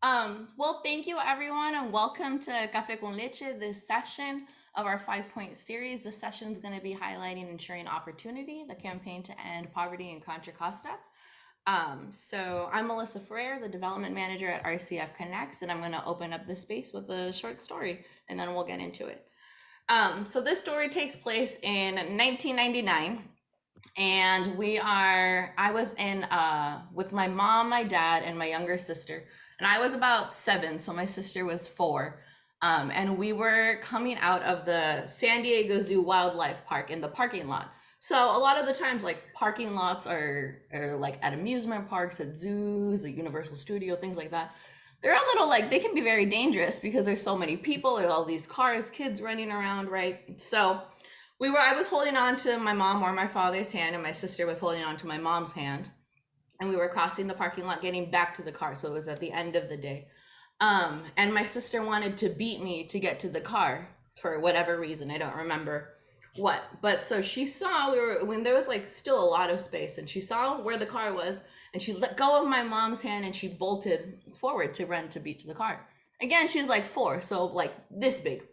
Well, thank you everyone and welcome to Café con Leche, this session of our 5-point series. This session is going to be highlighting Ensuring Opportunity, the campaign to end poverty in Contra Costa. So I'm Melissa Ferrer, the development manager at RCF Connects, and I'm going to open up this space with a short story and then we'll get into it. So this story takes place in 1999. And I was in with my mom, my dad, and my younger sister, and I was about 7, so my sister was 4. And we were coming out of the San Diego Zoo Wildlife Park in the parking lot. So a lot of the times, like parking lots are like at amusement parks, at zoos, a Universal Studio, things like that. They're a little like they can be very dangerous because there's so many people, there's all these cars, kids running around, right? So I was holding on to my mom or my father's hand, and my sister was holding on to my mom's hand. And we were crossing the parking lot, getting back to the car. So it was at the end of the day. And my sister wanted to beat me to get to the car for whatever reason. I don't remember what. But so she saw when there was like still a lot of space, and she saw where the car was, and she let go of my mom's hand and she bolted forward to run to beat to the car. Again, she's like 4, so like this big.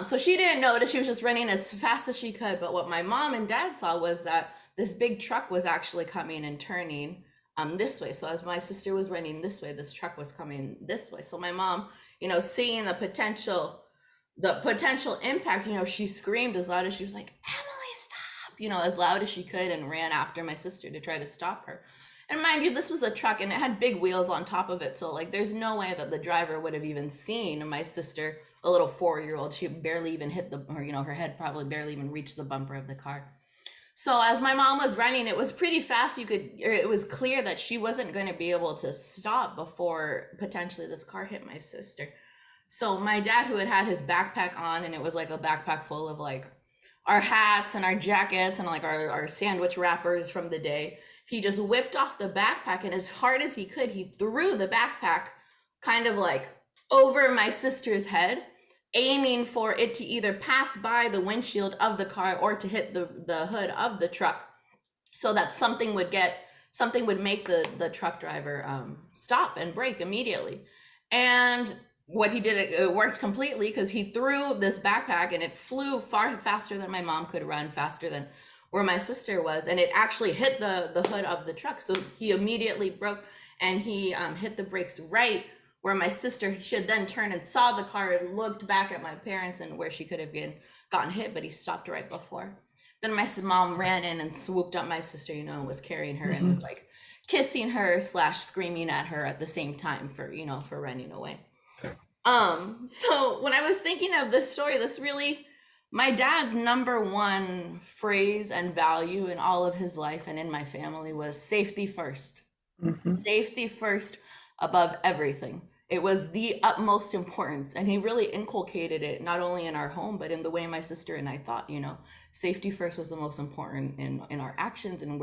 So she didn't notice, she was just running as fast as she could. But what my mom and dad saw was that this big truck was actually coming and turning this way. So as my sister was running this way, this truck was coming this way. So my mom, seeing the potential impact, she screamed as loud as she was like, "Emily, stop!" As loud as she could, and ran after my sister to try to stop her. And mind you, this was a truck and it had big wheels on top of it. So like there's no way that the driver would have even seen my sister, a little 4-year-old. She barely even hit her head probably barely even reached the bumper of the car. So as my mom was running, it was pretty fast. It was clear that she wasn't going to be able to stop before potentially this car hit my sister. So my dad, who had his backpack on, and it was like a backpack full of like our hats and our jackets and like our sandwich wrappers from the day, he just whipped off the backpack, and as hard as he could, he threw the backpack kind of like over my sister's head, aiming for it to either pass by the windshield of the car or to hit the hood of the truck, so that something would make the truck driver stop and brake immediately. And what he did, it worked completely, because he threw this backpack and it flew far faster than my mom could run, faster than where my sister was, and it actually hit the hood of the truck. So he immediately broke, and he hit the brakes right where my sister should then turn and saw the car and looked back at my parents and where she could have gotten hit, but he stopped right before. Then my mom ran in and swooped up my sister, and was carrying her and was like kissing her / screaming at her at the same time for running away. So when I was thinking of this story, my dad's number one phrase and value in all of his life and in my family was safety first. Safety first above everything. It was the utmost importance, and he really inculcated it not only in our home but in the way my sister and I thought. Safety first was the most important in our actions, and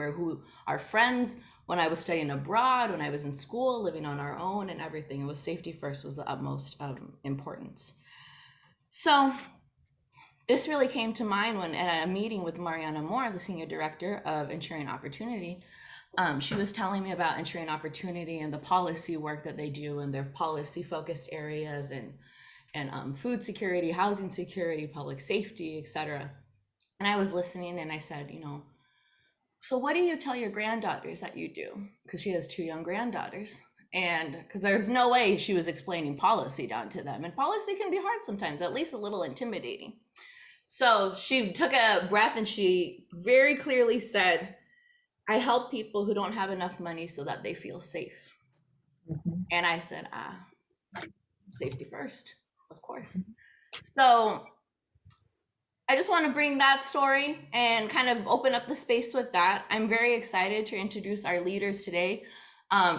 our friends, when I was studying abroad, when I was in school, living on our own, and everything. It was safety first was the utmost importance. So this really came to mind when at a meeting with Mariana Moore, the senior director of Ensuring Opportunity. She was telling me about Ensuring Opportunity and the policy work that they do, and their policy focused areas, and food security, housing security, public safety, etc. And I was listening, and I said, so what do you tell your granddaughters that you do? Because she has 2 young granddaughters. And because there's no way she was explaining policy down to them. And policy can be hard sometimes, at least a little intimidating. So she took a breath and she very clearly said, I help people who don't have enough money so that they feel safe. And I said, safety first, of course. So I just want to bring that story and kind of open up the space with that. I'm very excited to introduce our leaders today.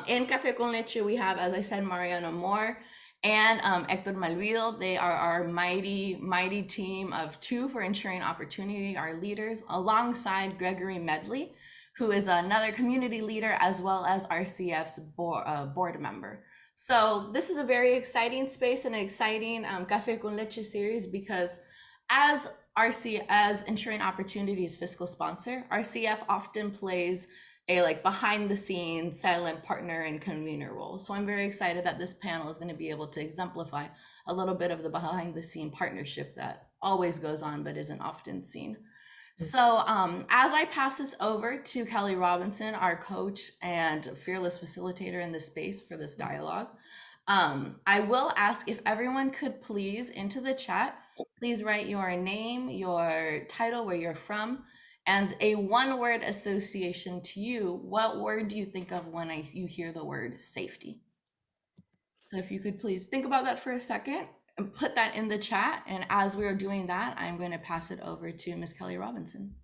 In Café con Leche, we have, as I said, Mariana Moore and Hector Malvido. They are our mighty, mighty team of 2 for Ensuring Opportunity, our leaders, alongside Gregory Medley, who is another community leader, as well as RCF's board member. So this is a very exciting space and an exciting Café con Leche series, because as Ensuring Opportunity's fiscal sponsor, RCF often plays a like behind the scenes silent partner and convener role. So I'm very excited that this panel is going to be able to exemplify a little bit of the behind the scene partnership that always goes on but isn't often seen. So as I pass this over to Kelly Robinson, our coach and fearless facilitator in this space for this dialogue, I will ask if everyone could please into the chat, please write your name, your title, where you're from, and a one-word association to you. What word do you think of when you hear the word safety? So if you could please think about that for a second and put that in the chat. And as we are doing that, I'm going to pass it over to Ms. Kelly Robinson.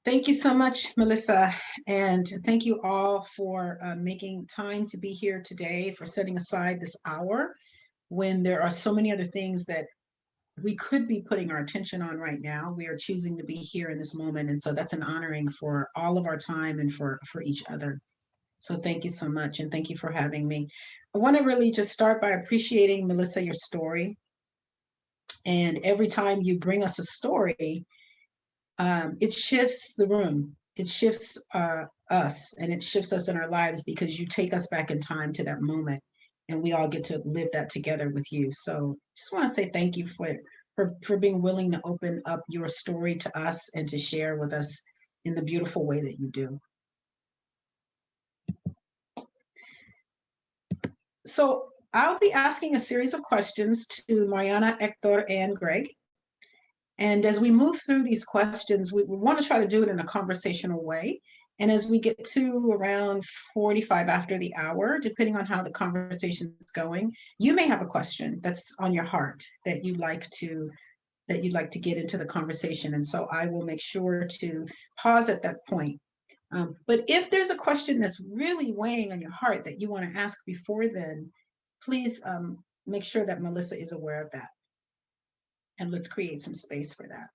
Thank you so much, Melissa. And thank you all for making time to be here today, for setting aside this hour when there are so many other things that we could be putting our attention on right now. We are choosing to be here in this moment. And so that's an honoring for all of our time and for each other. So thank you so much. And thank you for having me. I want to really just start by appreciating, Melissa, your story. And every time you bring us a story, it shifts the room. It shifts us, and it shifts us in our lives because you take us back in time to that moment, and we all get to live that together with you. So just want to say thank you for being willing to open up your story to us and to share with us in the beautiful way that you do. So I'll be asking a series of questions to Mariana, Hector, and Greg. And as we move through these questions, we want to try to do it in a conversational way. And as we get to around 45 after the hour, depending on how the conversation is going, you may have a question that's on your heart that you'd like to get into the conversation. And so I will make sure to pause at that point. But if there's a question that's really weighing on your heart that you want to ask before then, please make sure that Melissa is aware of that. And let's create some space for that.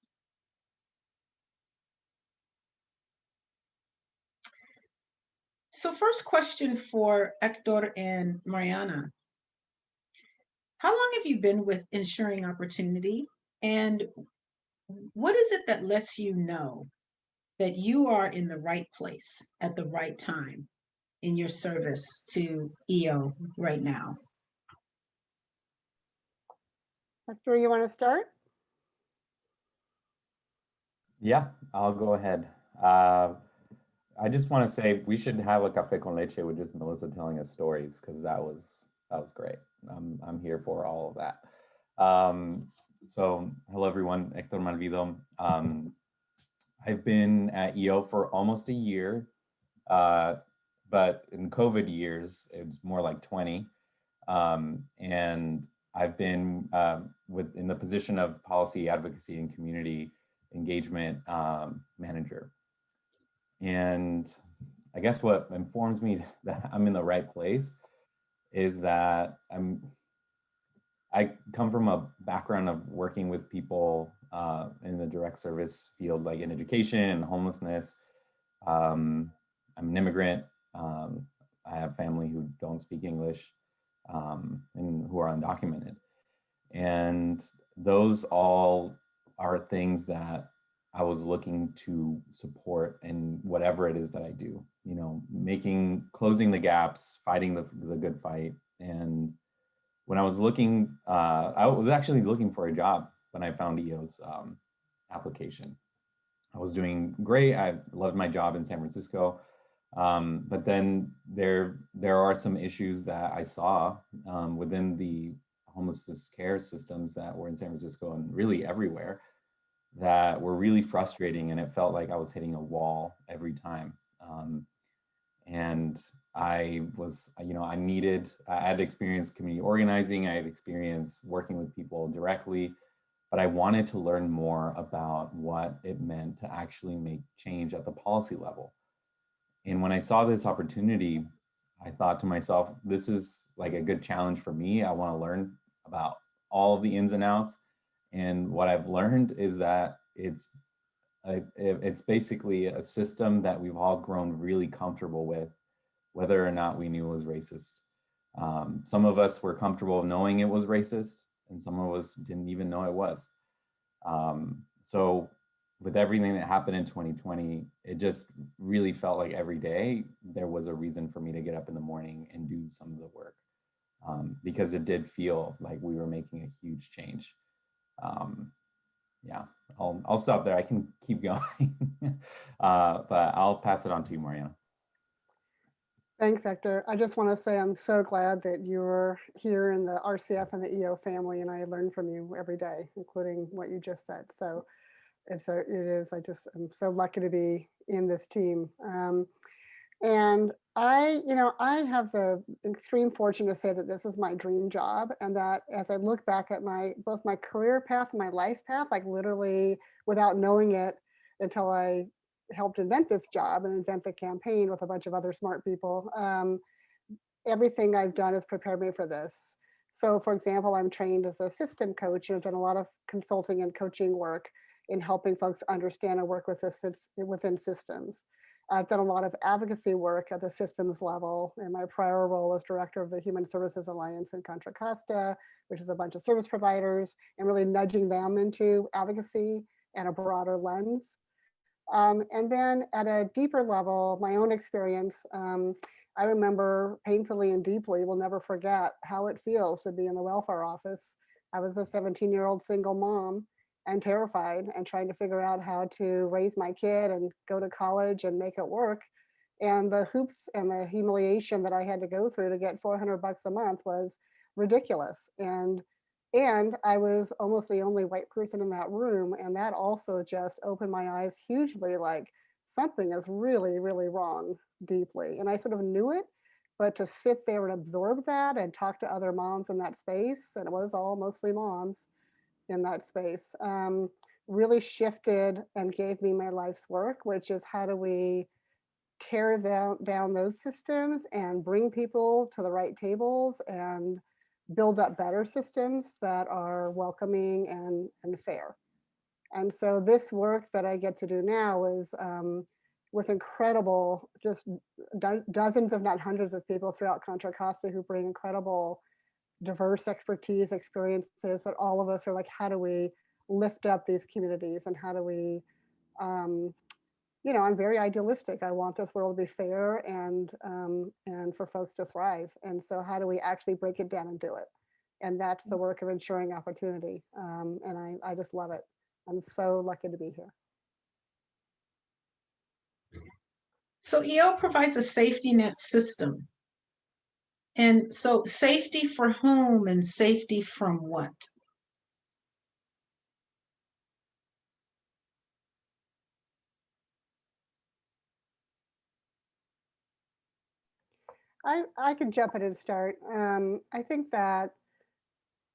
So first question for Hector and Mariana. How long have you been with Ensuring Opportunity? And what is it that lets you know that you are in the right place at the right time in your service to EO right now? Hector, you want to start? Yeah, I'll go ahead. I just want to say we should have a café con leche with just Melissa telling us stories, because that was great. I'm here for all of that. So hello everyone, Hector Malvido. I've been at EO for almost a year, but in COVID years, it's more like 20. And I've been in the position of policy advocacy and community engagement manager. And I guess what informs me that I'm in the right place is that I come from a background of working with people in the direct service field, like in education and homelessness. I'm an immigrant. I have family who don't speak English and who are undocumented. And those all are things that I was looking to support in whatever it is that I do, you know, closing the gaps, fighting the good fight. And when I was looking, I was actually looking for a job when I found EO's application. I was doing great. I loved my job in San Francisco. But then there are some issues that I saw within the homelessness care systems that were in San Francisco and really everywhere that were really frustrating, and it felt like I was hitting a wall every time. And I was, you know, I had experience community organizing, I had experience working with people directly, but I wanted to learn more about what it meant to actually make change at the policy level. And when I saw this opportunity, I thought to myself, this is like a good challenge for me. I want to learn about all of the ins and outs. And what I've learned is that it's basically a system that we've all grown really comfortable with, whether or not we knew it was racist. Some of us were comfortable knowing it was racist, and some of us didn't even know it was. So with everything that happened in 2020, it just really felt like every day there was a reason for me to get up in the morning and do some of the work, because it did feel like we were making a huge change. Yeah, I'll stop there. I can keep going, but I'll pass it on to you, Mariana. Thanks, Hector. I just want to say I'm so glad that you're here in the RCF and the EO family, and I learn from you every day, including what you just said. So I'm so lucky to be in this team. And I have the extreme fortune to say that this is my dream job, and that as I look back at both my career path and my life path, like literally without knowing it until I helped invent this job and invent the campaign with a bunch of other smart people, everything I've done has prepared me for this. So for example, I'm trained as a system coach and I've done a lot of consulting and coaching work in helping folks understand and work within systems. I've done a lot of advocacy work at the systems level. In my prior role as director of the Human Services Alliance in Contra Costa, which is a bunch of service providers, and really nudging them into advocacy and a broader lens. And then at a deeper level, my own experience, I remember painfully and deeply, will never forget how it feels to be in the welfare office. I was a 17-year-old single mom and terrified and trying to figure out how to raise my kid and go to college and make it work. And the hoops and the humiliation that I had to go through to get $400 a month was ridiculous. And I was almost the only white person in that room. And that also just opened my eyes hugely, like something is really, really wrong deeply. And I sort of knew it, but to sit there and absorb that and talk to other moms in that space, and it was all mostly moms in that space, really shifted and gave me my life's work, which is how do we tear down those systems and bring people to the right tables and build up better systems that are welcoming and fair. And so this work that I get to do now is with incredible, just dozens, if not hundreds of people throughout Contra Costa who bring incredible diverse expertise, experiences, but all of us are like, how do we lift up these communities and how do we, I'm very idealistic. I want this world to be fair and for folks to thrive. And so how do we actually break it down and do it? And that's the work of ensuring opportunity. And I just love it. I'm so lucky to be here. So EO provides a safety net system. And so safety for whom and safety from what? I can jump in and start. I think that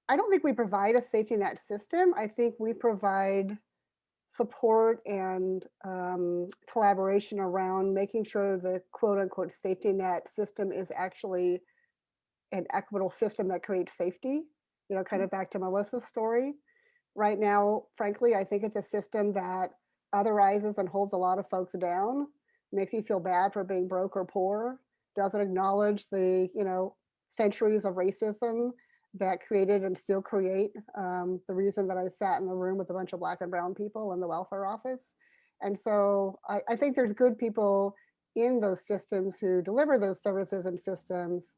I don't think we provide a safety net system. I think we provide support and collaboration around making sure the quote unquote safety net system is actually an equitable system that creates safety, kind of back to Melissa's story. Right now, frankly, I think it's a system that otherizes and holds a lot of folks down, makes you feel bad for being broke or poor, doesn't acknowledge the, centuries of racism that created and still create the reason that I sat in the room with a bunch of Black and brown people in the welfare office. And so I think there's good people in those systems who deliver those services and systems.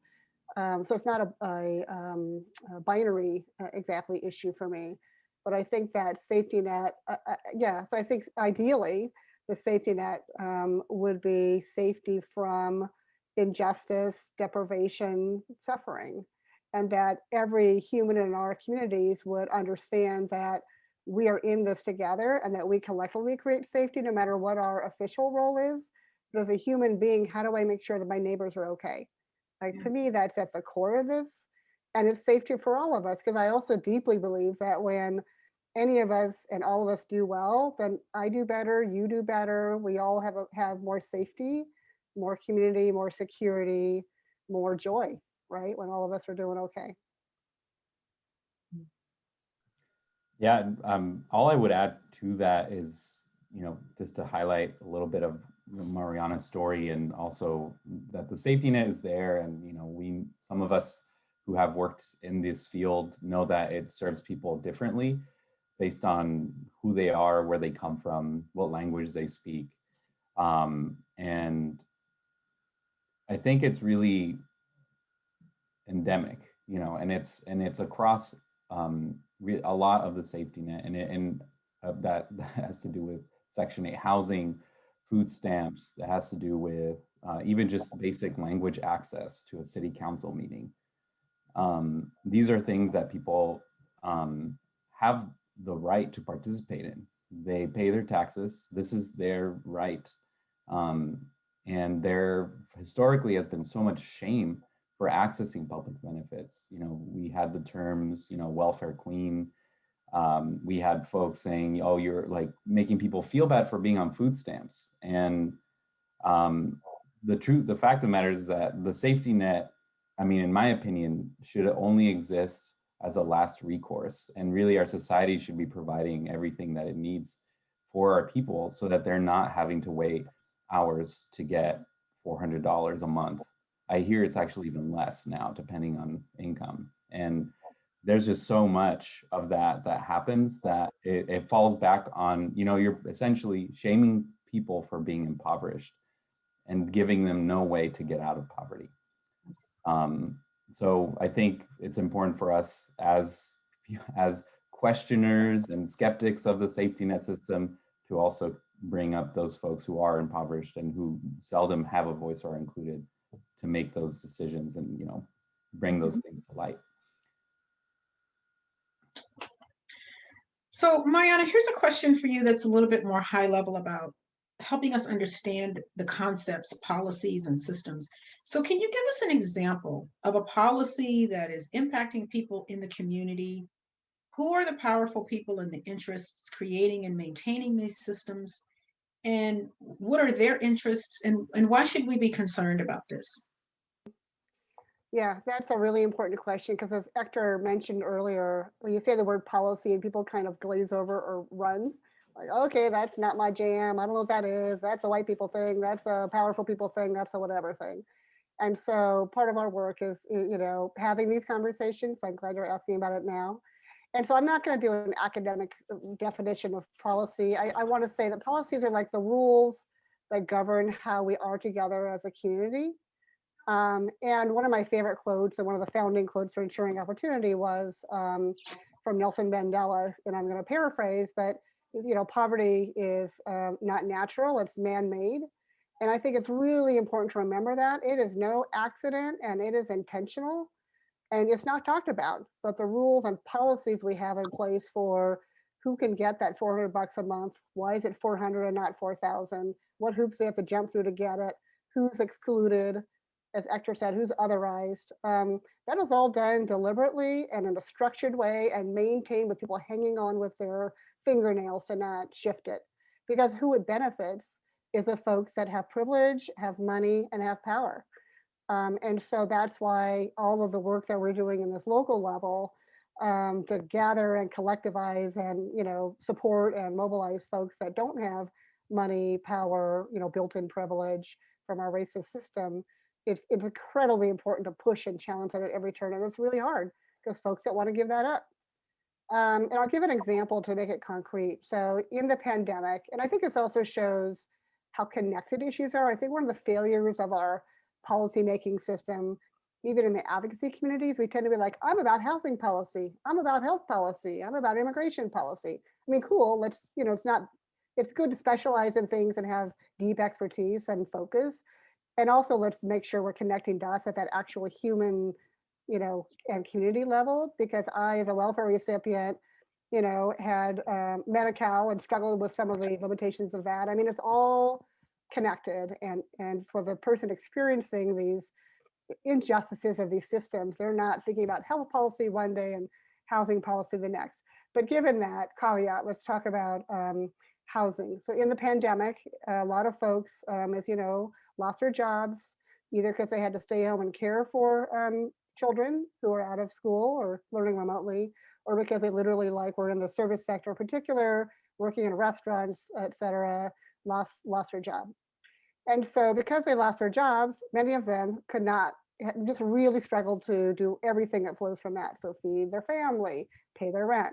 So it's not a binary exactly issue for me, but I think that safety net, so I think ideally the safety net would be safety from injustice, deprivation, suffering, and that every human in our communities would understand that we are in this together and that we collectively create safety no matter what our official role is. But as a human being, how do I make sure that my neighbors are okay? Like, to me, that's at the core of this. And it's safety for all of us, because I also deeply believe that when any of us and all of us do well, then I do better, you do better. We all have more safety, more community, more security, more joy, right? When all of us are doing okay. Yeah, all I would add to that is, just to highlight a little bit of Mariana's story, and also that the safety net is there. And, some of us who have worked in this field know that it serves people differently. based on who they are, where they come from, what language they speak. And I think it's really endemic, you know, and it's across a lot of the safety net, and that has to do with Section 8 housing, food stamps, that has to do with even just basic language access to a city council meeting. These are things that people have the right to participate in. They pay their taxes. This is their right. And there historically has been so much shame for accessing public benefits. You know, we had the terms, you know, welfare queen. We had folks saying, oh, you're like making people feel bad for being on food stamps. And the fact of the matter is that the safety net, I mean, in my opinion, should only exist as a last recourse. And really our society should be providing everything that it needs for our people so that they're not having to wait hours to get $400 a month. I hear it's actually even less now, depending on income. And there's just so much of that happens that it falls back on, you know, you're essentially shaming people for being impoverished and giving them no way to get out of poverty. So I think it's important for us as questioners and skeptics of the safety net system to also bring up those folks who are impoverished and who seldom have a voice or are included to make those decisions and, you know, bring those things to light. So Mariana, here's a question for you that's a little bit more high level about helping us understand the concepts, policies, and systems. So can you give us an example of a policy that is impacting people in the community? Who are the powerful people and the interests creating and maintaining these systems? And what are their interests, and why should we be concerned about this? Yeah, that's a really important question because as Hector mentioned earlier, when you say the word policy and people kind of glaze over or run, like, okay, that's not my jam. I don't know what that is. That's a white people thing. That's a powerful people thing. That's a whatever thing. And so part of our work is, you know, having these conversations. I'm glad you're asking about it now. And so I'm not going to do an academic definition of policy. I want to say that policies are like the rules that govern how we are together as a community. And one of my favorite quotes and one of the founding quotes for Ensuring Opportunity was from Nelson Mandela, and I'm going to paraphrase, but you know, poverty is not natural, it's man-made. And I think it's really important to remember that it is no accident and it is intentional and it's not talked about, but the rules and policies we have in place for who can get that $400 a month, why is it 400 and not 4,000, what hoops they have to jump through to get it, who's excluded, as Hector said, who's otherized. That is all done deliberately and in a structured way and maintained with people hanging on with their fingernails to not shift it. Because who it benefits is the folks that have privilege, have money, and have power. And so that's why all of the work that we're doing in this local level to gather and collectivize and, you know, support and mobilize folks that don't have money, power, you know, built-in privilege from our racist system, it's incredibly important to push and challenge that at every turn. And it's really hard because folks don't want to give that up. And I'll give an example to make it concrete. So in the pandemic, and I think this also shows how connected issues are. I think one of the failures of our policymaking system, even in the advocacy communities, we tend to be like, I'm about housing policy, I'm about health policy, I'm about immigration policy. I mean, cool, let's, you know, it's good to specialize in things and have deep expertise and focus. And also let's make sure we're connecting dots at that actual human, you know, and community level, because I, as a welfare recipient, you know, had Medi-Cal and struggled with some of the limitations of that. I mean, it's all connected, and for the person experiencing these injustices of these systems, they're not thinking about health policy one day and housing policy the next. But given that caveat, let's talk about housing. So in the pandemic, a lot of folks, as you know, lost their jobs, either because they had to stay home and care for children who are out of school or learning remotely, or because they literally like were in the service sector in particular, working in restaurants, et cetera, lost their job. And so because they lost their jobs, many of them could not, just really struggled to do everything that flows from that. So feed their family, pay their rent.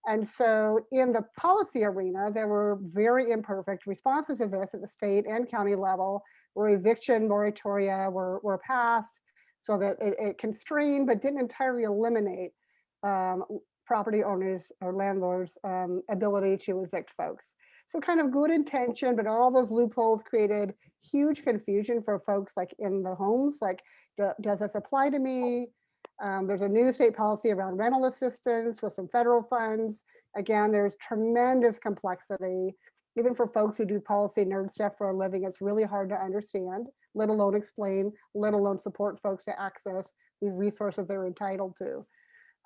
And so in the policy arena, there were very imperfect responses to this at the state and county level, where eviction moratoria were passed so that it constrained but didn't entirely eliminate property owners or landlords' ability to evict folks. So kind of good intention, but all those loopholes created huge confusion for folks like in the homes, like, does this apply to me? There's a new state policy around rental assistance with some federal funds. Again, there's tremendous complexity. Even for folks who do policy nerd stuff for a living, it's really hard to understand, let alone explain, let alone support folks to access these resources they're entitled to.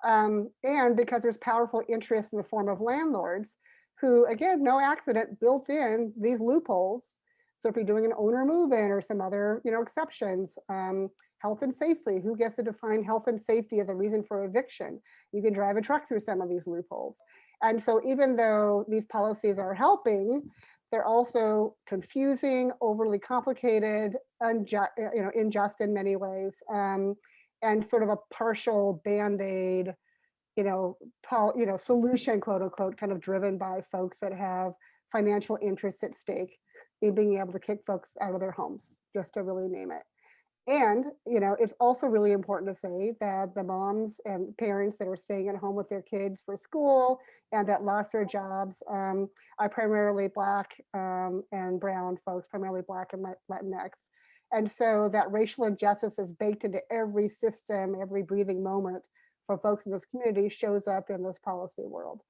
And because there's powerful interest in the form of landlords who, again, no accident, built in these loopholes. So if you're doing an owner move-in or some other, exceptions, health and safety, who gets to define health and safety as a reason for eviction? You can drive a truck through some of these loopholes. And so even though these policies are helping, they're also confusing, overly complicated, unjust in many ways, and sort of a partial Band-Aid, solution, quote unquote, kind of driven by folks that have financial interests at stake in being able to kick folks out of their homes, just to really name it. And, it's also really important to say that the moms and parents that are staying at home with their kids for school and that lost their jobs are primarily Black and brown folks, primarily Black and Latinx. And so that racial injustice is baked into every system, every breathing moment for folks in this community shows up in this policy world.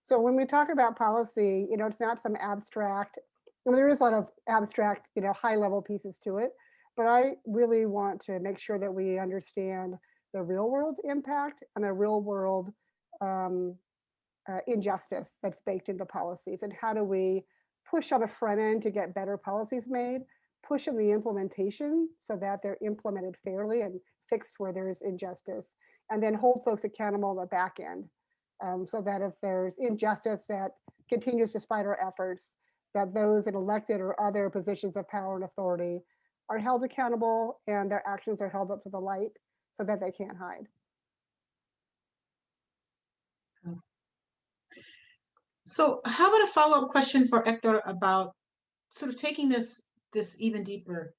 So when we talk about policy, it's not some abstract, there is a lot of abstract, high level pieces to it, but I really want to make sure that we understand the real world impact and the real world injustice that's baked into policies, and how do we push on the front end to get better policies made, push in the implementation so that they're implemented fairly and fixed where there's injustice, and then hold folks accountable on the back end, so that if there's injustice that continues despite our efforts, that those in elected or other positions of power and authority are held accountable and their actions are held up to the light so that they can't hide. So how about a follow-up question for Hector about sort of taking this even deeper,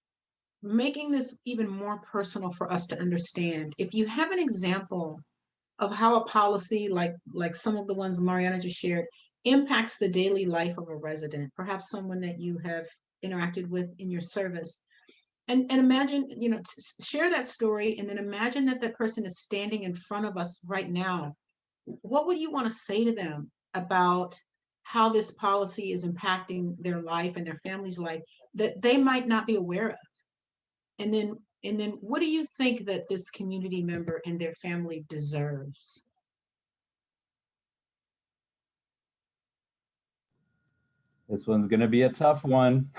making this even more personal for us to understand. If you have an example of how a policy like some of the ones Mariana just shared impacts the daily life of a resident, perhaps someone that you have interacted with in your service, and imagine, share that story, and then imagine that that person is standing in front of us right now. What would you want to say to them about how this policy is impacting their life and their family's life that they might not be aware of? And then what do you think that this community member and their family deserves? This one's going to be a tough one.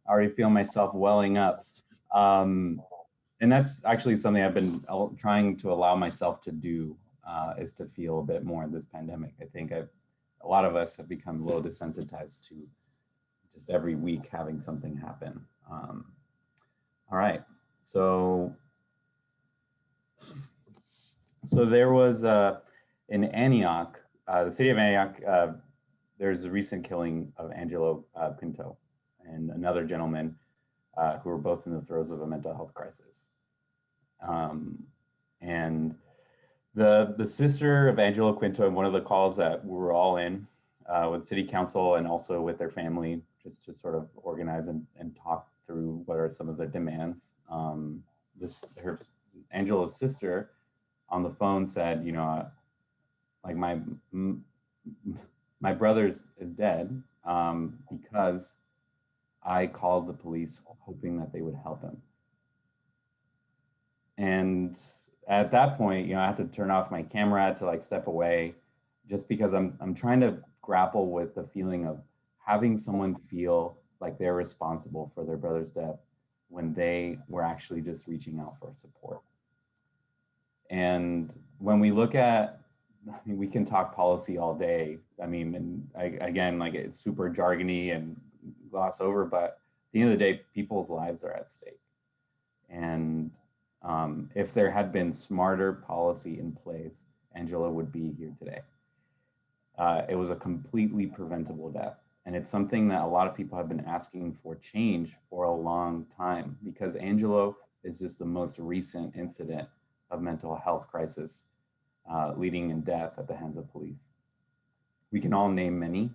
I already feel myself welling up. And that's actually something I've been trying to allow myself to do, is to feel a bit more in this pandemic. I think a lot of us have become a little desensitized to just every week having something happen. All right, so there was in Antioch, the city of Antioch, there's a recent killing of Angelo Quinto and another gentleman who were both in the throes of a mental health crisis. And the sister of Angelo Quinto, in one of the calls that we were all in with city council and also with their family, just to sort of organize and talk through what are some of the demands. Angelo's sister on the phone said, like my brother's is dead because I called the police hoping that they would help him. And at that point, I had to turn off my camera, I had to like step away, just because I'm trying to grapple with the feeling of having someone feel like they're responsible for their brother's death when they were actually just reaching out for support. And when we look at, we can talk policy all day. Again, like it's super jargony and gloss over, but at the end of the day, people's lives are at stake. And if there had been smarter policy in place, Angela would be here today. It was a completely preventable death. And it's something that a lot of people have been asking for change for a long time, because Angelo is just the most recent incident of mental health crisis leading in death at the hands of police. We can all name many,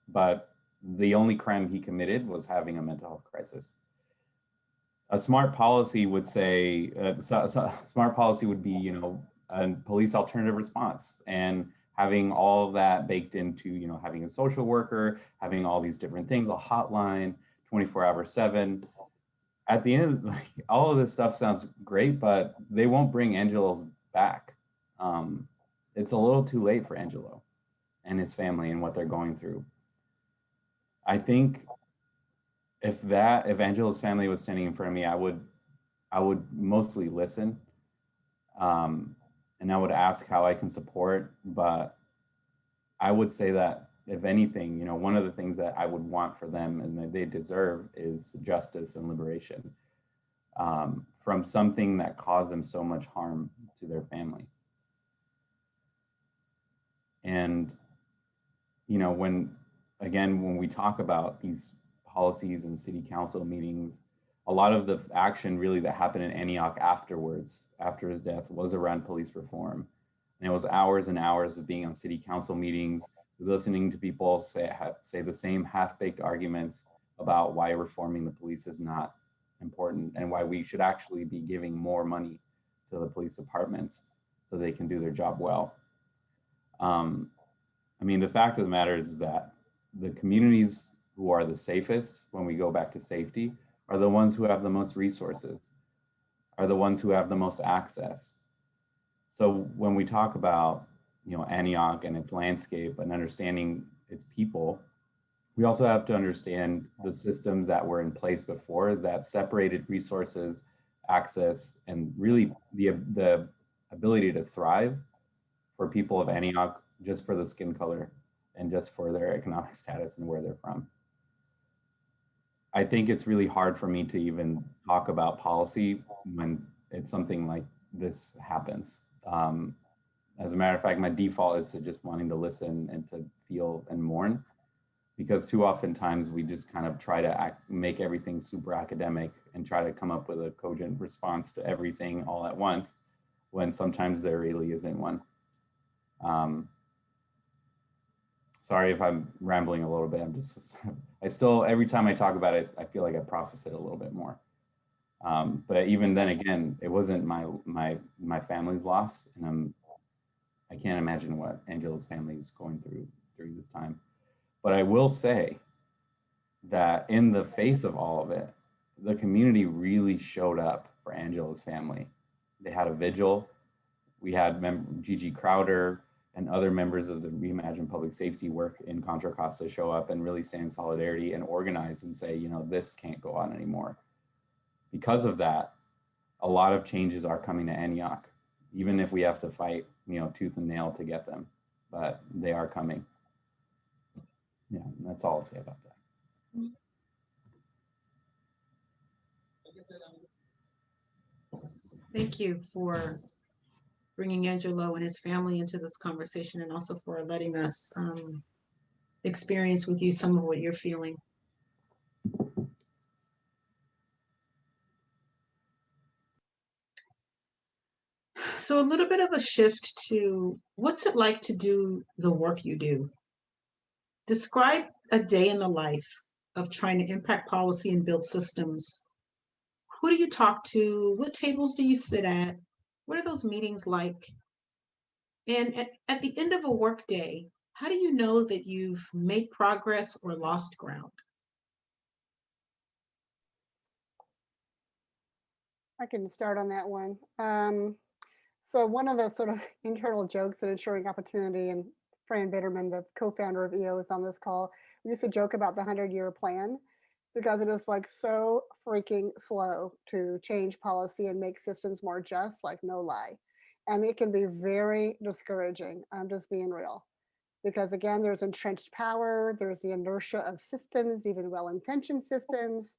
but the only crime he committed was having a mental health crisis. A smart policy would say, smart policy would be, you know, a police alternative response, and having all of that baked into, you know, having a social worker, having all these different things, a hotline, 24/7. At the end, like, all of this stuff sounds great, but they won't bring Angelo's back. It's a little too late for Angelo and his family and what they're going through. I think if Angelo's family was standing in front of me, I would mostly listen, and I would ask how I can support. But I would say that if anything, you know, one of the things that I would want for them and that they deserve is justice and liberation from something that caused them so much harm to their family. And, you know, when we talk about these policies and city council meetings, a lot of the action really that happened in Antioch afterwards, after his death, was around police reform. And it was hours and hours of being on city council meetings, listening to people say the same half-baked arguments about why reforming the police is not important and why we should actually be giving more money to the police departments so they can do their job well. I mean, the fact of the matter is that the communities who are the safest, when we go back to safety, are the ones who have the most resources, are the ones who have the most access. So when we talk about, you know, Antioch and its landscape and understanding its people, we also have to understand the systems that were in place before that separated resources, access, and really the ability to thrive for people of Antioch just for the skin color and just for their economic status and where they're from. I think it's really hard for me to even talk about policy when it's something like this happens. As a matter of fact, my default is to just wanting to listen and to feel and mourn, because too often times we just kind of try to make everything super academic and try to come up with a cogent response to everything all at once, when sometimes there really isn't one. Sorry if I'm rambling a little bit. I still, every time I talk about it, I feel like I process it a little bit more. But even then again, it wasn't my family's loss, and I can't imagine what Angelo's family is going through during this time. But I will say that in the face of all of it, the community really showed up for Angelo's family. They had a vigil. We had Gigi Crowder and other members of the Reimagine Public Safety work in Contra Costa show up and really stand in solidarity and organize and say, you know, this can't go on anymore. Because of that, a lot of changes are coming to Antioch, even if we have to fight, you know, tooth and nail to get them, but they are coming. Yeah, that's all I'll say about that. Thank you for bringing Angelo and his family into this conversation, and also for letting us experience with you some of what you're feeling. So a little bit of a shift to what's it like to do the work you do? Describe a day in the life of trying to impact policy and build systems. Who do you talk to? What tables do you sit at? What are those meetings like? And at the end of a work day, how do you know that you've made progress or lost ground? I can start on that one. So one of the sort of internal jokes at Ensuring Opportunity, and Fran Bitterman, the co-founder of EO, is on this call. We used to joke about the 100-year plan, because it is like so freaking slow to change policy and make systems more just, like no lie. And it can be very discouraging. I'm just being real. Because again, there's entrenched power, there's the inertia of systems, even well-intentioned systems.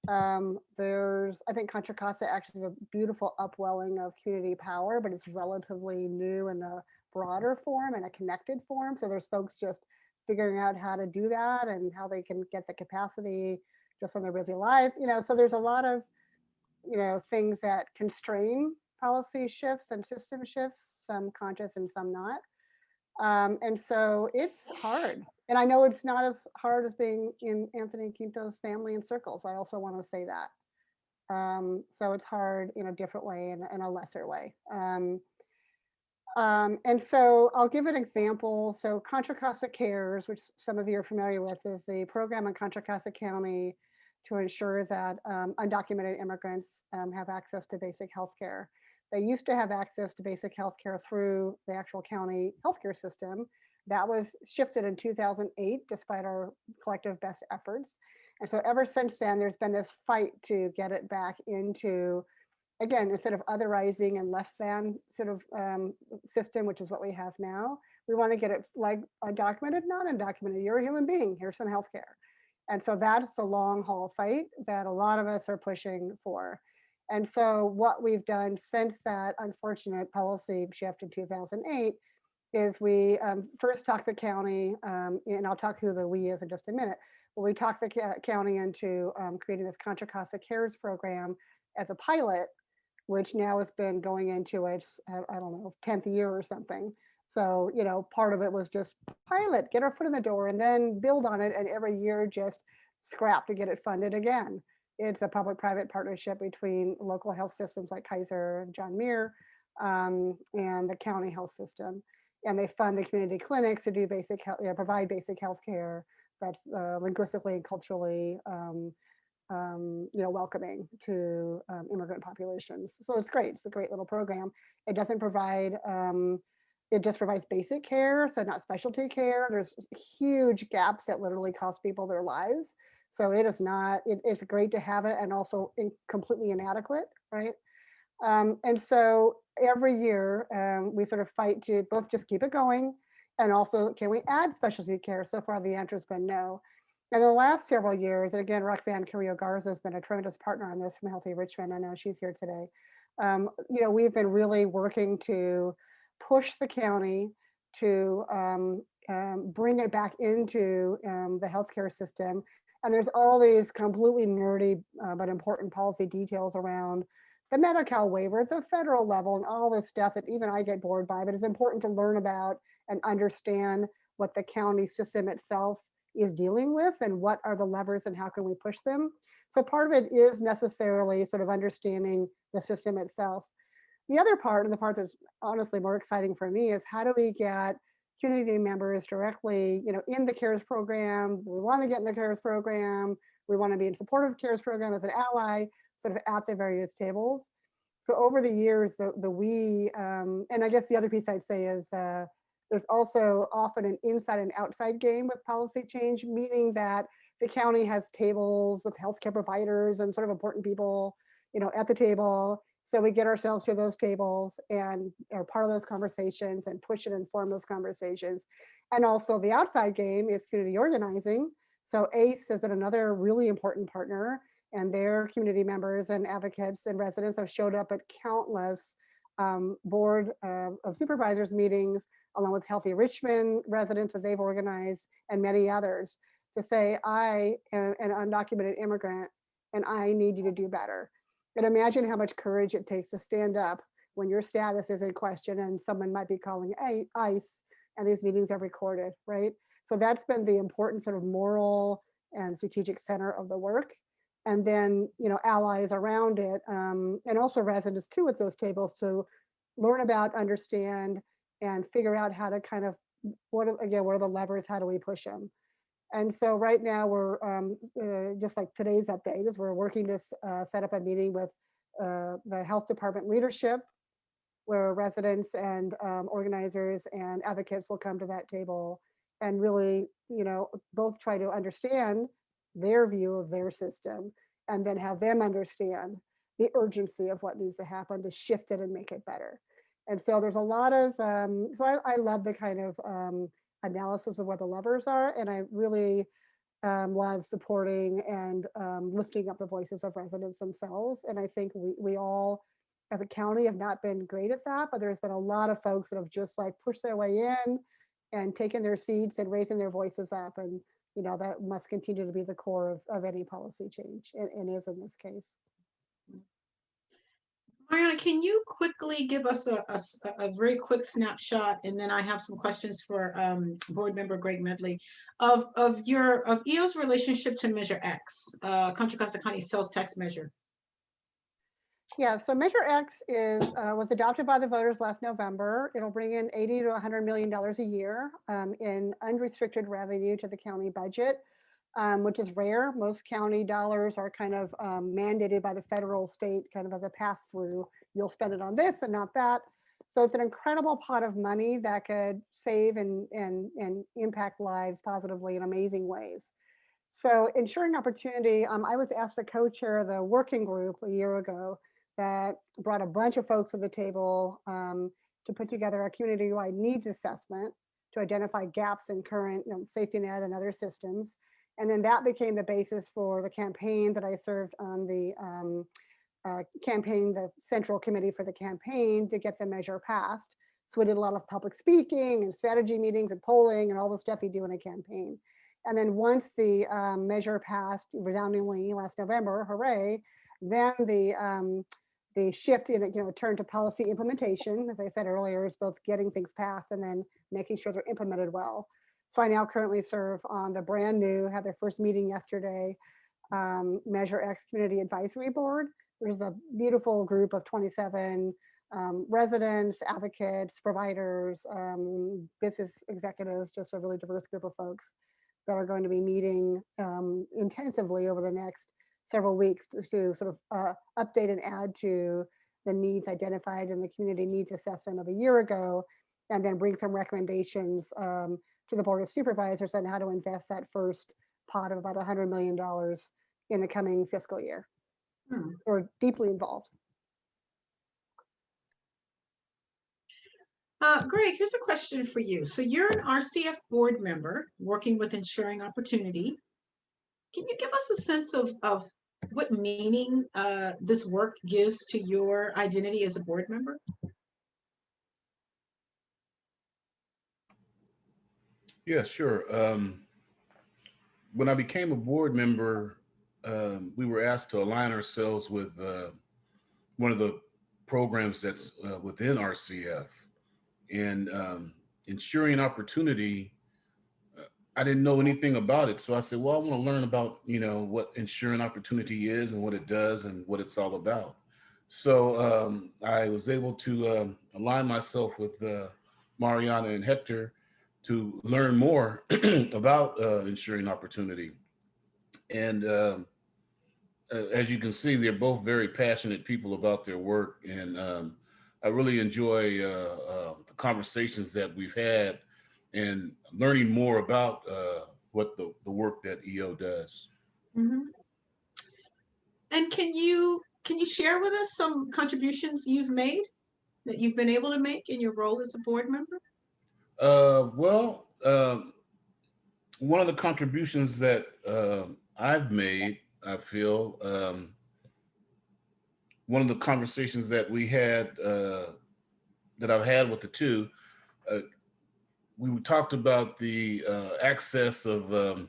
I think Contra Costa actually is a beautiful upwelling of community power, but it's relatively new in the broader form and a connected form. So there's folks just figuring out how to do that and how they can get the capacity just on their busy lives. So there's a lot of, things that constrain policy shifts and system shifts, some conscious and some not. And so it's hard. And I know it's not as hard as being in Anthony Quinto's family and circles. I also want to say that. So it's hard in a different way and in a lesser way. And so I'll give an example. So Contra Costa Cares, which some of you are familiar with, is the program in Contra Costa County to ensure that undocumented immigrants have access to basic health care. They used to have access to basic health care through the actual county healthcare system. That was shifted in 2008, despite our collective best efforts. And so ever since then, there's been this fight to get it back into, again, instead of otherizing and less than sort of system, which is what we have now, we want to get it like undocumented, not undocumented. You're a human being, here's some healthcare. And so that's the long haul fight that a lot of us are pushing for. And so what we've done since that unfortunate policy shift in 2008 is we first talked the county, and I'll talk who the we is in just a minute, but we talked the county into creating this Contra Costa Cares program as a pilot, which now has been going into its, I don't know, 10th year or something. So, part of it was just pilot, get our foot in the door, and then build on it, and every year just scrap to get it funded again. It's a public-private partnership between local health systems like Kaiser and John Muir and the county health system. And they fund the community clinics to do basic health, provide basic health care that's linguistically and culturally welcoming to immigrant populations. So it's great. It's a great little program. It doesn't provide, it just provides basic care, so not specialty care. There's huge gaps that literally cost people their lives. So it is not, it's great to have it and also completely inadequate, right? And so every year we sort of fight to both just keep it going and also can we add specialty care? So far the answer has been no. And the last several years, and again, Roxanne Carrillo Garza has been a tremendous partner on this from Healthy Richmond. I know she's here today. We've been really working to push the county to bring it back into the healthcare system. And there's all these completely nerdy but important policy details around the Medi-Cal waiver at the federal level and all this stuff that even I get bored by, but it's important to learn about and understand what the county system itself is dealing with and what are the levers and how can we push them. So part of it is necessarily sort of understanding the system itself. The other part, and the part that's honestly more exciting for me, is how do we get community members directly, in the CARES program. We want to get in the CARES program. We want to be in support of CARES program as an ally, sort of at the various tables. So over the years, and I guess the other piece I'd say is there's also often an inside and outside game with policy change, meaning that the county has tables with healthcare providers and sort of important people, at the table. So we get ourselves to those tables and are part of those conversations and push and inform those conversations. And also the outside game is community organizing. So ACE has been another really important partner, and their community members and advocates and residents have showed up at countless board of supervisors meetings, along with Healthy Richmond residents that they've organized and many others, to say, I am an undocumented immigrant and I need you to do better. And imagine how much courage it takes to stand up when your status is in question and someone might be calling ICE and these meetings are recorded, right? So that's been the important sort of moral and strategic center of the work. And then, allies around it, and also residents too at those tables to learn about, understand, and figure out how to kind of, what are the levers, how do we push them? And so right now we're, just like today's update is we're working to set up a meeting with the health department leadership, where residents and organizers and advocates will come to that table and really, both try to understand their view of their system and then have them understand the urgency of what needs to happen to shift it and make it better. And so there's a lot of, so I love the kind of analysis of what the levers are. And I really love supporting and lifting up the voices of residents themselves. And I think we all as a county have not been great at that, but there's been a lot of folks that have just like pushed their way in and taken their seats and raising their voices up. And, you know, that must continue to be the core of any policy change, and is in this case. Mariana, can you quickly give us a very quick snapshot, and then I have some questions for board member Greg Medley, of EO's relationship to Measure X, Contra Costa County sales tax measure? Yeah, so Measure X was adopted by the voters last November. It'll bring in $80 to $100 million a year in unrestricted revenue to the county budget, which is rare. Most county dollars are kind of mandated by the federal state kind of as a pass through. You'll spend it on this and not that. So it's an incredible pot of money that could save and impact lives positively in amazing ways. So ensuring opportunity, I was asked to co-chair the working group a year ago that brought a bunch of folks to the table to put together a community-wide needs assessment to identify gaps in current safety net and other systems. And then that became the basis for the campaign that I served on the the central committee for the campaign to get the measure passed. So we did a lot of public speaking and strategy meetings and polling and all the stuff you do in a campaign. And then once the measure passed resoundingly last November, hooray, then the shift in turned to policy implementation. As I said earlier, is both getting things passed and then making sure they're implemented well. So I now currently serve on the brand new, had their first meeting yesterday, Measure X Community Advisory Board. There's a beautiful group of 27 residents, advocates, providers, business executives, just a really diverse group of folks that are going to be meeting intensively over the next several weeks to sort of update and add to the needs identified in the community needs assessment of a year ago, and then bring some recommendations to the Board of Supervisors on how to invest that first pot of about $100 million in the coming fiscal year. We're deeply involved. Greg, here's a question for you. So you're an RCF board member working with Ensuring Opportunity. Can you give us a sense of what meaning this work gives to your identity as a board member? Yeah, sure. When I became a board member, we were asked to align ourselves with one of the programs that's within RCF. And Ensuring Opportunity, I didn't know anything about it. So I said, well, I want to learn about, what Ensuring Opportunity is and what it does and what it's all about. So I was able to align myself with Mariana and Hector to learn more about Ensuring Opportunity. And as you can see, they're both very passionate people about their work. And I really enjoy the conversations that we've had and learning more about what the work that EO does. Mm-hmm. And can you share with us some contributions you've made that you've been able to make in your role as a board member? Well, one of the contributions that I've made, I feel, one of the conversations that we had, that I've had with the two, we talked about the access of the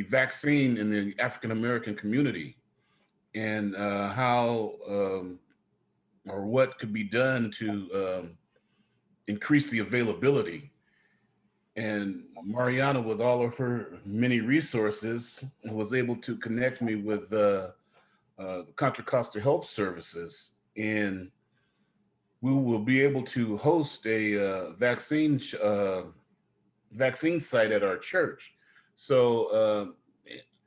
vaccine in the African-American community and how or what could be done to increase the availability. And Mariana, with all of her many resources, was able to connect me with Contra Costa Health Services, and we will be able to host a vaccine site at our church. So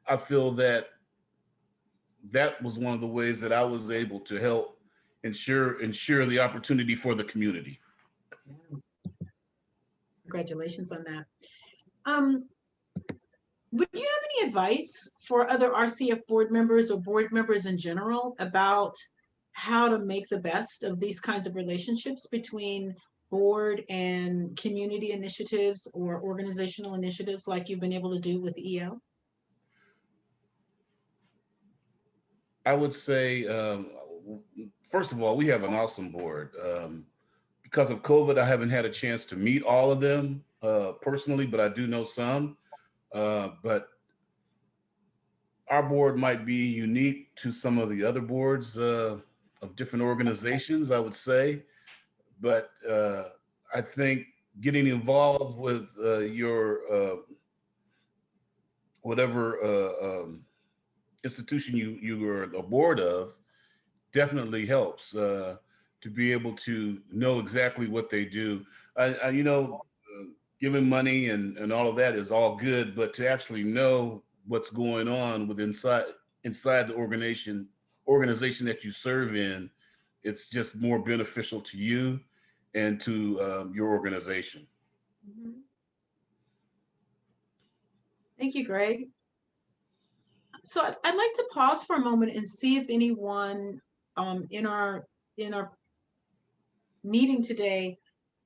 I feel that was one of the ways that I was able to help ensure the opportunity for the community. Congratulations on that. Would you have any advice for other RCF board members or board members in general about how to make the best of these kinds of relationships between board and community initiatives or organizational initiatives like you've been able to do with EO? I would say first of all, we have an awesome board. Because of COVID, I haven't had a chance to meet all of them personally, but I do know some. But our board might be unique to some of the other boards of different organizations, I would say. But I think getting involved with your whatever institution you are a board of definitely helps to be able to know exactly what they do. You know, giving money and all of that is all good, but to actually know what's going on with inside the organization that you serve in, it's just more beneficial to you and to your organization. Mhm. Thank you, Greg. So I'd like to pause for a moment and see if anyone in our meeting today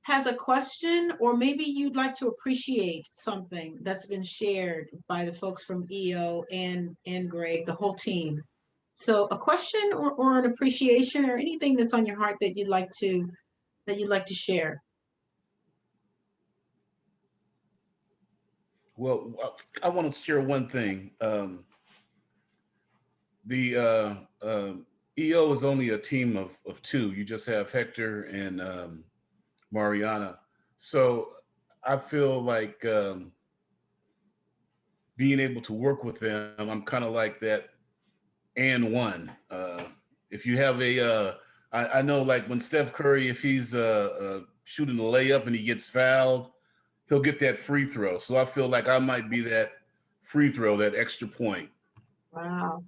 has a question, or maybe you'd like to appreciate something that's been shared by the folks from EO and Greg, the whole team. So a question or an appreciation or anything that's on your heart that you'd like to share. Well, I want to share one thing. The EO is only a team of two. You just have Hector and Mariana. So I feel like being able to work with them, I'm kind of like that and one. If you have I know like when Steph Curry, if he's shooting a layup and he gets fouled, he'll get that free throw. So I feel like I might be that free throw, that extra point. Wow.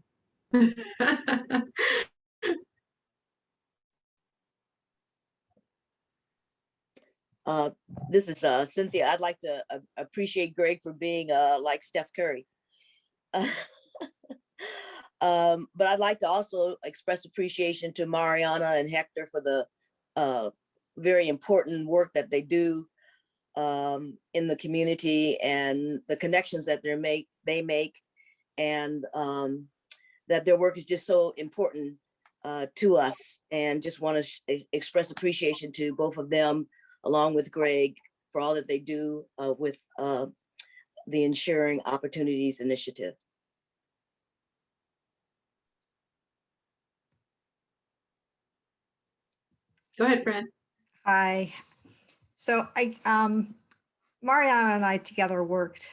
This is Cynthia. I'd like to appreciate Greg for being like Steph Curry. But I'd like to also express appreciation to Mariana and Hector for the very important work that they do in the community and the connections that they make, and that their work is just so important to us. And just want to express appreciation to both of them, along with Greg, for all that they do with the Ensuring Opportunities Initiative. Go ahead, Fran. Hi. So Mariana and I together worked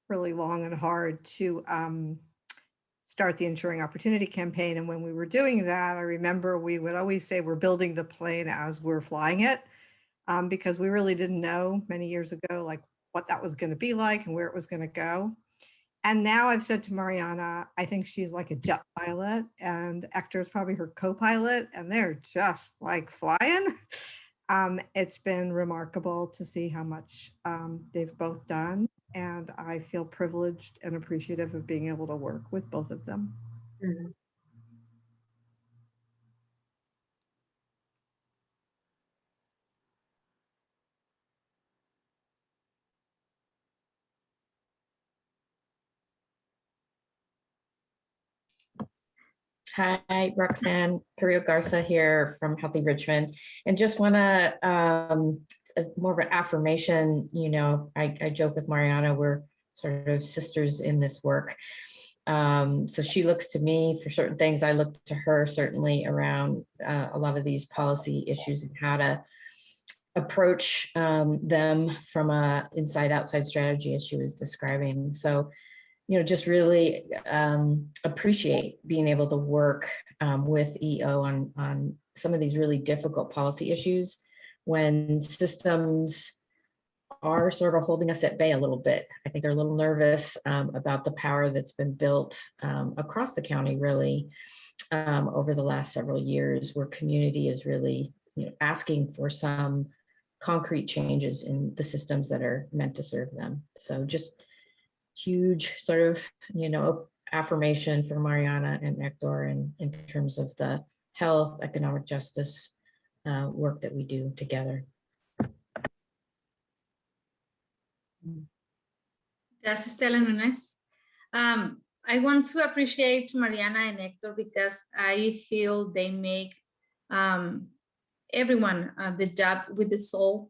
really long and hard to start the Ensuring Opportunity campaign. And when we were doing that, I remember we would always say we're building the plane as we're flying it, because we really didn't know many years ago, like what that was going to be like and where it was going to go. And now I've said to Mariana, I think she's like a jet pilot, and Hector is probably her co-pilot, and they're just like flying. It's been remarkable to see how much they've both done, and I feel privileged and appreciative of being able to work with both of them. Mm-hmm. Hi, Roxanne Carrillo Garza here from Healthy Richmond, and just want to more of an affirmation. You know, I joke with Mariana, we're sort of sisters in this work. So she looks to me for certain things. I look to her certainly around a lot of these policy issues and how to approach them from a inside-outside strategy, as she was describing. So, you know, just really appreciate being able to work with EO on some of these really difficult policy issues when systems are sort of holding us at bay a little bit. I think they're a little nervous about the power that's been built across the county, really, over the last several years, where community is really, you know, asking for some concrete changes in the systems that are meant to serve them. So just huge sort of, you know, affirmation for Mariana and Hector in terms of the health, economic justice work that we do together. That's Estela Nunes. I want to appreciate Mariana and Hector because I feel they make everyone the job with the soul.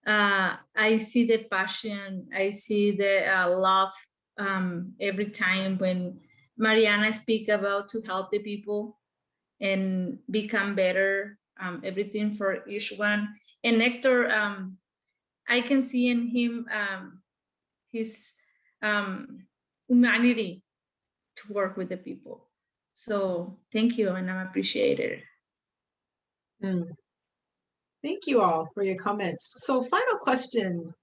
I see the passion, I see the love every time when Mariana speak about to help the people and become better, everything for each one. And Hector, I can see in him his humanity to work with the people. So thank you, and I'm appreciated. Mm. Thank you all for your comments. So final question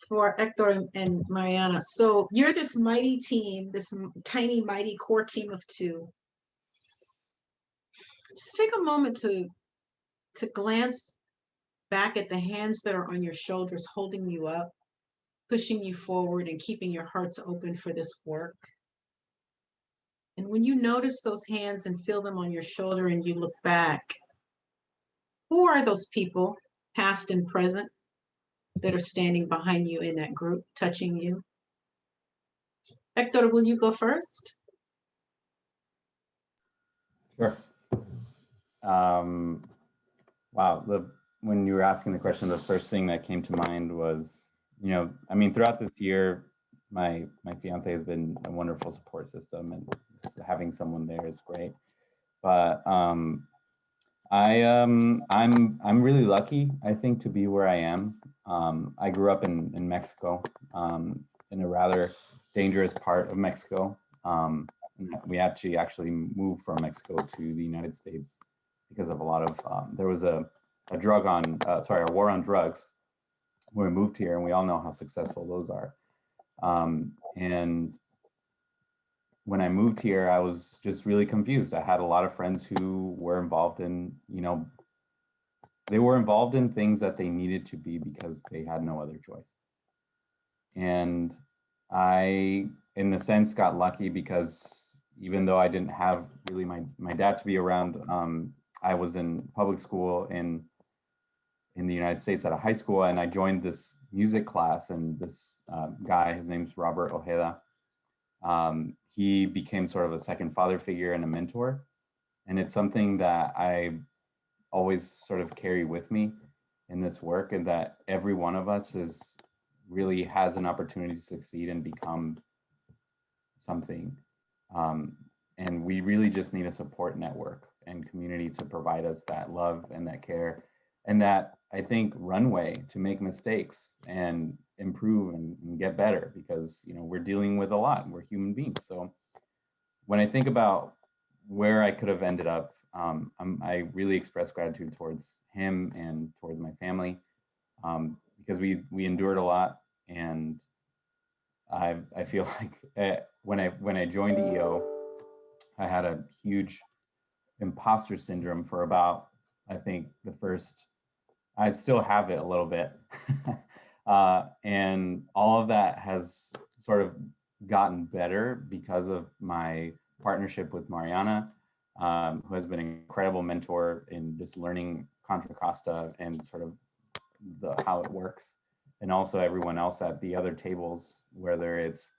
for Hector and Mariana. So you're this mighty team, this tiny, mighty core team of two. Just take a moment to glance back at the hands that are on your shoulders, holding you up, pushing you forward, and keeping your hearts open for this work. And when you notice those hands and feel them on your shoulder and you look back, who are those people, past and present, that are standing behind you in that group, touching you? Hector, will you go first? Sure. Wow, when you were asking the question, the first thing that came to mind was, I mean, throughout this year, my fiance has been a wonderful support system, and having someone there is great. But I'm really lucky, I think, to be where I am. I grew up in Mexico, in a rather dangerous part of Mexico. We actually moved from Mexico to the United States because of a lot of, there was a war on drugs when we moved here, and we all know how successful those are. And when I moved here, I was just really confused. I had a lot of friends who were involved in, they were involved in things that they needed to be because they had no other choice. And I, in a sense, got lucky because even though I didn't have really my dad to be around, I was in public school in the United States at a high school, and I joined this music class, and this guy, his name's Robert Ojeda, he became sort of a second father figure and a mentor. And it's something that I always sort of carry with me in this work, and that every one of us really has an opportunity to succeed and become something. And we really just need a support network and community to provide us that love and that care and that, I think, runway to make mistakes and improve and get better, because we're dealing with a lot. We're human beings. So when I think about where I could have ended up, I really express gratitude towards him and towards my family, because we endured a lot. And I feel like when I joined EO, I had a huge imposter syndrome for about, I think, the first, I still have it a little bit. And all of that has sort of gotten better because of my partnership with Mariana, who has been an incredible mentor in just learning Contra Costa and sort of how it works. And also everyone else at the other tables, whether it's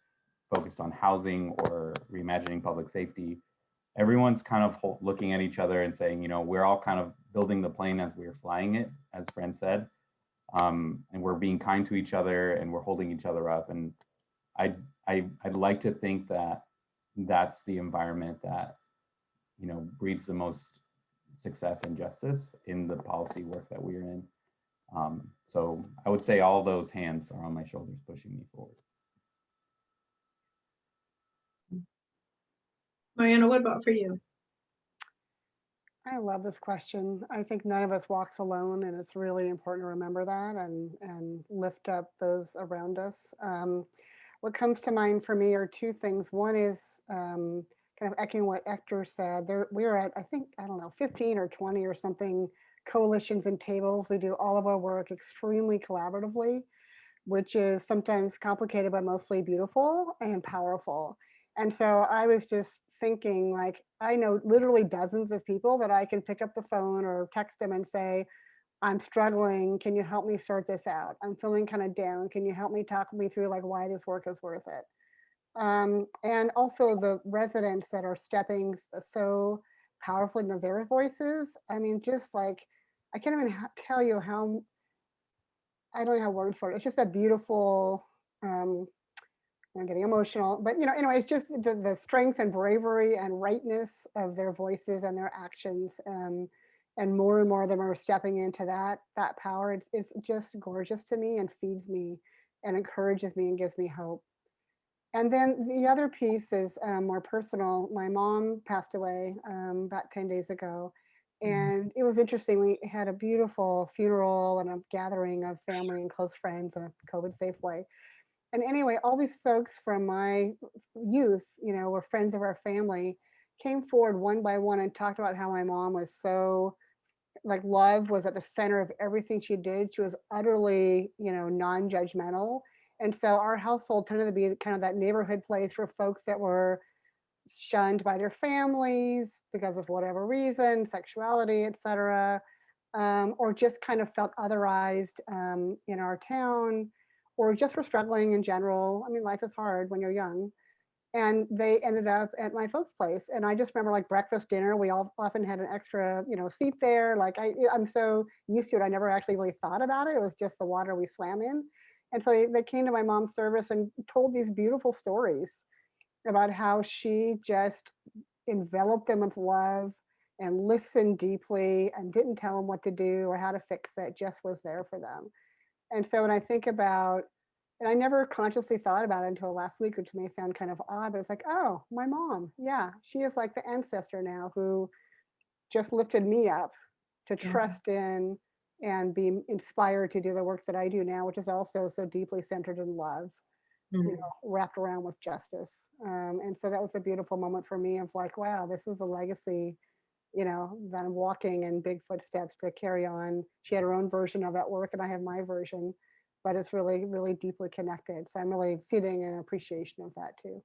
focused on housing or reimagining public safety, everyone's kind of looking at each other and saying, we're all kind of building the plane as we're flying it, as Fran said. And we're being kind to each other and we're holding each other up. And I'd like to think that that's the environment that, breeds the most success and justice in the policy work that we're in. So I would say all those hands are on my shoulders pushing me forward. Mariana, what about for you? I love this question. I think none of us walks alone, and it's really important to remember that and lift up those around us. What comes to mind for me are two things. One is kind of echoing what Hector said. We're at, I think, 15 or 20 or something coalitions and tables. We do all of our work extremely collaboratively, which is sometimes complicated, but mostly beautiful and powerful. And so I was just thinking, like, I know literally dozens of people that I can pick up the phone or text them and say, I'm struggling. Can you help me sort this out? I'm feeling kind of down. Can you help me talk me through like why this work is worth it? And also the residents that are stepping so powerfully into their voices. I mean, just like, I can't even tell you how, I don't have words for it. It's just a beautiful, I'm getting emotional, but anyway, it's just the strength and bravery and rightness of their voices and their actions. And more of them are stepping into that power. It's just gorgeous to me and feeds me and encourages me and gives me hope. And then the other piece is more personal. My mom passed away about 10 days ago. And it was interesting. We had a beautiful funeral and a gathering of family and close friends in a COVID safe way. And anyway, all these folks from my youth, were friends of our family, came forward one by one and talked about how my mom was so, like, love was at the center of everything she did. She was utterly, non-judgmental. And so our household tended to be kind of that neighborhood place for folks that were shunned by their families because of whatever reason, sexuality, etc., or just kind of felt otherized in our town, or just were struggling in general. I mean, life is hard when you're young. And they ended up at my folks' place. And I just remember, like, breakfast, dinner, we all often had an extra, seat there. Like, I'm so used to it, I never actually really thought about it. It was just the water we swam in. And so they came to my mom's service and told these beautiful stories about how she just enveloped them with love and listened deeply and didn't tell them what to do or how to fix it, just was there for them. And so when I think about, and I never consciously thought about it until last week, which may sound kind of odd, but it's like, oh, my mom, yeah, she is like the ancestor now who just lifted me up to trust in and be inspired to do the work that I do now, which is also so deeply centered in love, wrapped around with justice. And so that was a beautiful moment for me of like, wow, this is a legacy, that I'm walking in big footsteps to carry on. She had her own version of that work and I have my version, but it's really, really deeply connected. So I'm really seeing an appreciation of that too.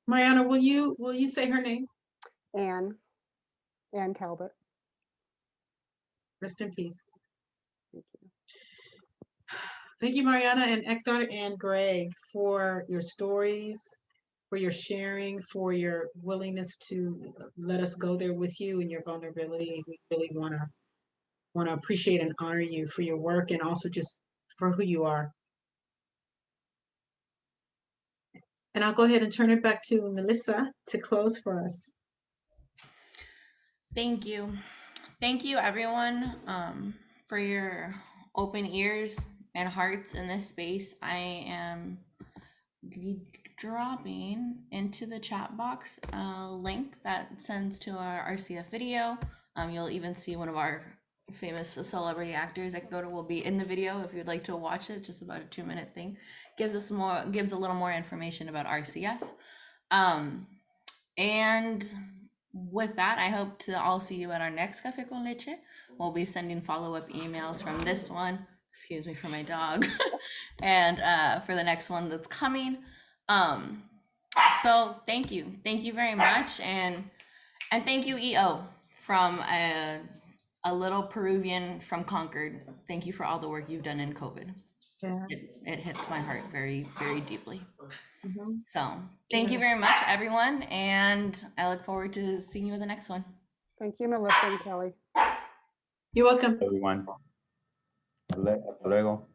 Mariana, will you say her name? Anne Talbot. Rest in peace. Thank you. Thank you, Mariana and Hector and Greg, for your stories, for your sharing, for your willingness to let us go there with you and your vulnerability. We really want to appreciate and honor you for your work and also just for who you are. And I'll go ahead and turn it back to Melissa to close for us. Thank you. Thank you, everyone, for your open ears and hearts in this space. I am dropping into the chat box a link that sends to our RCF video. You'll even see one of our famous celebrity actors, Hector, will be in the video if you'd like to watch it. Just about a 2-minute thing. Gives a little more information about RCF. And with that, I hope to all see you at our next Café con Leche. We'll be sending follow-up emails from this one, excuse me for my dog, and for the next one that's coming. So thank you very much, and thank you, EO, from a little Peruvian from Concord. Thank you for all the work you've done in COVID. Yeah. It hit my heart very, very deeply. Mm-hmm. So thank you very much, everyone, and I look forward to seeing you in the next one. Thank you, Melissa and Kelly. You're welcome. Everyone. Hasta luego.